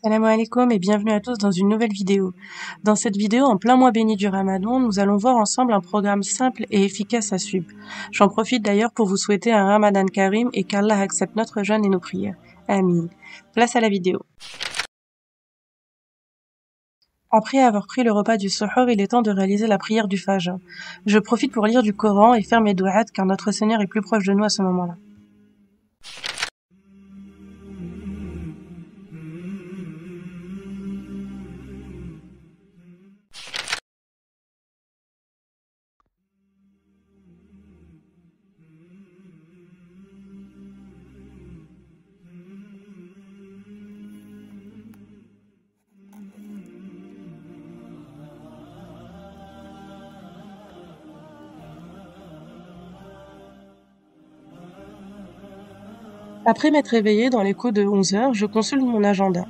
Salam alaikum et bienvenue à tous dans une nouvelle vidéo. Dans cette vidéo, en plein mois béni du Ramadan, nous allons voir ensemble un programme simple et efficace à suivre. J'en profite d'ailleurs pour vous souhaiter un Ramadan Karim et qu'Allah accepte notre jeûne et nos prières. Amin. Place à la vidéo. Après avoir pris le repas du suhour, il est temps de réaliser la prière du Fajr. Je profite pour lire du Coran et faire mes dou'at car notre Seigneur est plus proche de nous à ce moment-là. Après m'être réveillée dans les coups de 11 heures, je consulte mon agenda.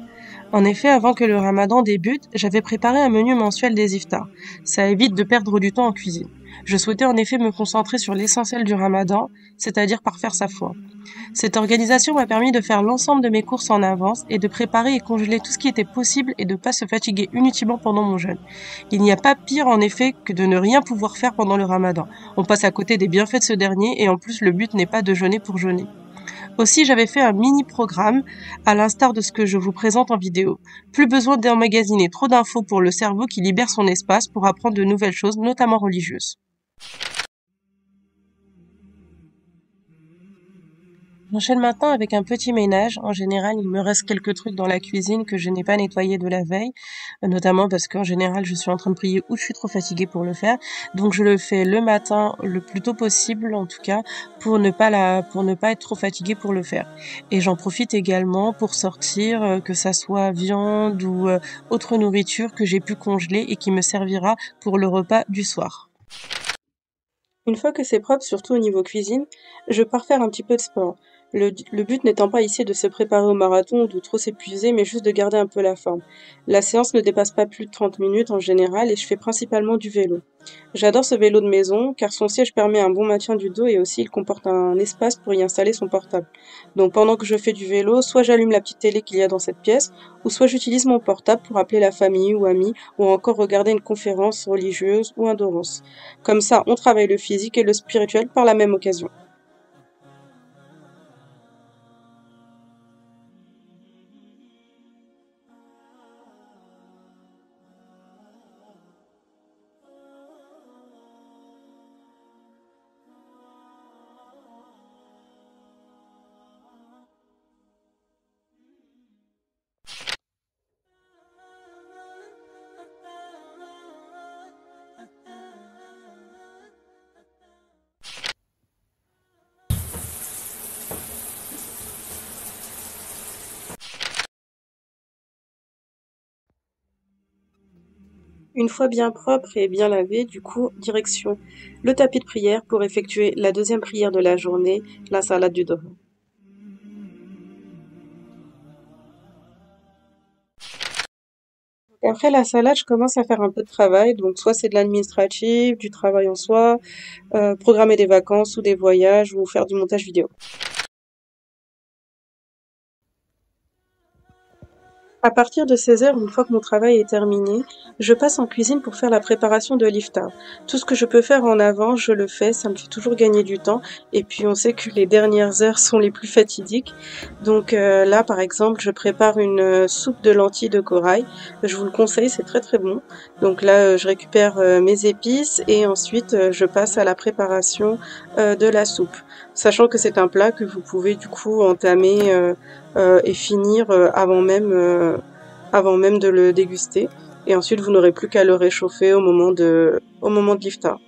En effet, avant que le ramadan débute, j'avais préparé un menu mensuel des iftars. Ça évite de perdre du temps en cuisine. Je souhaitais en effet me concentrer sur l'essentiel du ramadan, c'est-à-dire parfaire sa foi. Cette organisation m'a permis de faire l'ensemble de mes courses en avance et de préparer et congeler tout ce qui était possible et de ne pas se fatiguer inutilement pendant mon jeûne. Il n'y a pas pire en effet que de ne rien pouvoir faire pendant le ramadan. On passe à côté des bienfaits de ce dernier et en plus le but n'est pas de jeûner pour jeûner. Aussi, j'avais fait un mini-programme, à l'instar de ce que je vous présente en vidéo. Plus besoin d'emmagasiner trop d'infos pour le cerveau qui libère son espace pour apprendre de nouvelles choses, notamment religieuses. J'enchaîne maintenant avec un petit ménage. En général, il me reste quelques trucs dans la cuisine que je n'ai pas nettoyés de la veille, notamment parce qu'en général, je suis en train de prier ou je suis trop fatiguée pour le faire. Donc, je le fais le matin, le plus tôt possible, en tout cas, pour ne pas être trop fatiguée pour le faire. Et j'en profite également pour sortir, que ça soit viande ou autre nourriture que j'ai pu congeler et qui me servira pour le repas du soir. Une fois que c'est propre, surtout au niveau cuisine, je pars faire un petit peu de sport. Le but n'étant pas ici de se préparer au marathon ou de trop s'épuiser, mais juste de garder un peu la forme. La séance ne dépasse pas plus de 30 minutes en général et je fais principalement du vélo. J'adore ce vélo de maison car son siège permet un bon maintien du dos et aussi il comporte un espace pour y installer son portable. Donc pendant que je fais du vélo, soit j'allume la petite télé qu'il y a dans cette pièce, ou soit j'utilise mon portable pour appeler la famille ou amis, ou encore regarder une conférence religieuse ou un doros. Comme ça, on travaille le physique et le spirituel par la même occasion. Une fois bien propre et bien lavé, du coup, direction le tapis de prière pour effectuer la deuxième prière de la journée, la salade du Doha. Après la salade, je commence à faire un peu de travail, donc soit c'est de l'administratif, du travail en soi, programmer des vacances ou des voyages ou faire du montage vidéo. À partir de 16 heures, une fois que mon travail est terminé, je passe en cuisine pour faire la préparation de l'iftar. Tout ce que je peux faire en avance, je le fais, ça me fait toujours gagner du temps. Et puis on sait que les dernières heures sont les plus fatidiques. Donc là, par exemple, je prépare une soupe de lentilles de corail. Je vous le conseille, c'est très très bon. Donc là, je récupère mes épices et ensuite je passe à la préparation de la soupe. Sachant que c'est un plat que vous pouvez du coup entamer et finir avant même de le déguster. Et ensuite, vous n'aurez plus qu'à le réchauffer au moment de l'iftar.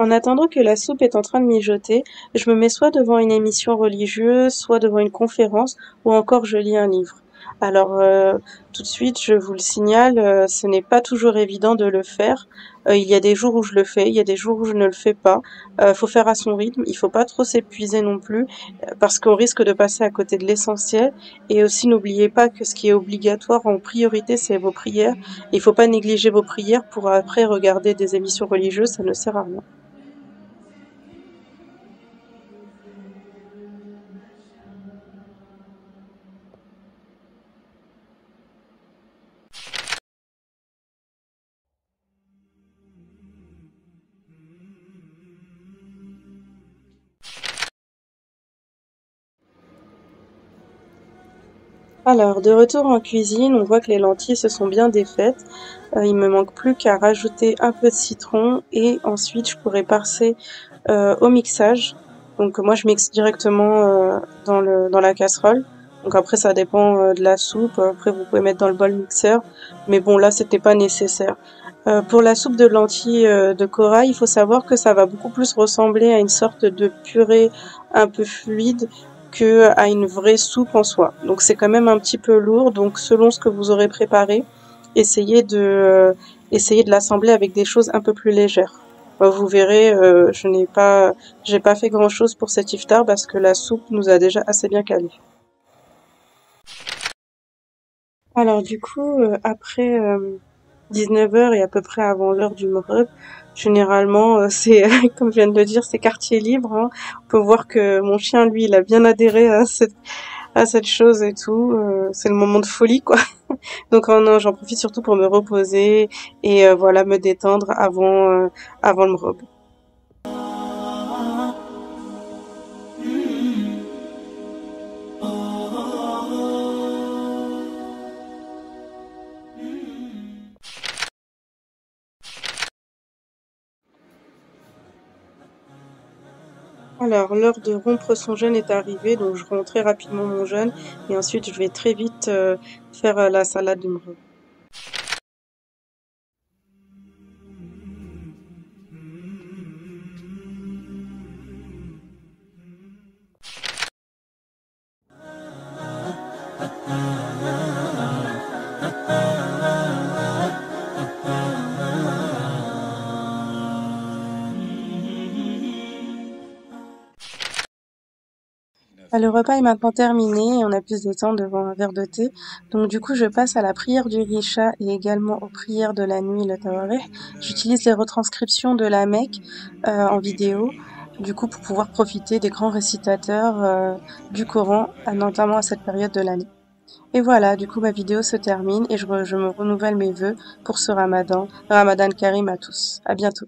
En attendant que la soupe est en train de mijoter, je me mets soit devant une émission religieuse, soit devant une conférence, ou encore je lis un livre. Alors, tout de suite, je vous le signale, ce n'est pas toujours évident de le faire. Il y a des jours où je le fais, il y a des jours où je ne le fais pas. Faut faire à son rythme, il faut pas trop s'épuiser non plus, parce qu'on risque de passer à côté de l'essentiel. Et aussi, n'oubliez pas que ce qui est obligatoire en priorité, c'est vos prières. Il faut pas négliger vos prières pour après regarder des émissions religieuses, ça ne sert à rien. Alors, de retour en cuisine, on voit que les lentilles se sont bien défaites. Il me manque plus qu'à rajouter un peu de citron et ensuite je pourrais passer au mixage. Donc moi je mixe directement dans la casserole. Donc après ça dépend de la soupe. Après vous pouvez mettre dans le bol mixeur, mais bon là c'était pas nécessaire. Pour la soupe de lentilles de corail, il faut savoir que ça va beaucoup plus ressembler à une sorte de purée un peu fluide que à une vraie soupe en soi. Donc c'est quand même un petit peu lourd. Donc selon ce que vous aurez préparé, essayez essayer de l'assembler avec des choses un peu plus légères. Vous verrez, j'ai pas fait grand chose pour cet iftar parce que la soupe nous a déjà assez bien calé. Alors du coup, après 19 heures et à peu près avant l'heure du Maghreb, généralement, c'est, comme je viens de le dire, c'est quartier libre, hein. On peut voir que mon chien, lui, il a bien adhéré à cette chose et tout. C'est le moment de folie, quoi. Donc non, j'en profite surtout pour me reposer et voilà, me détendre avant le Maghreb. Alors, l'heure de rompre son jeûne est arrivée, donc je romps très rapidement mon jeûne et ensuite je vais très vite faire la salade du Maghreb. Le repas est maintenant terminé et on a plus de temps devant un verre de thé. Donc du coup, je passe à la prière du Richa et également aux prières de la nuit, le Tawarih. J'utilise les retranscriptions de la Mecque en vidéo, du coup, pour pouvoir profiter des grands récitateurs du Coran, notamment à cette période de l'année. Et voilà, du coup, ma vidéo se termine et je me renouvelle mes vœux pour ce Ramadan. Ramadan Karim à tous. À bientôt.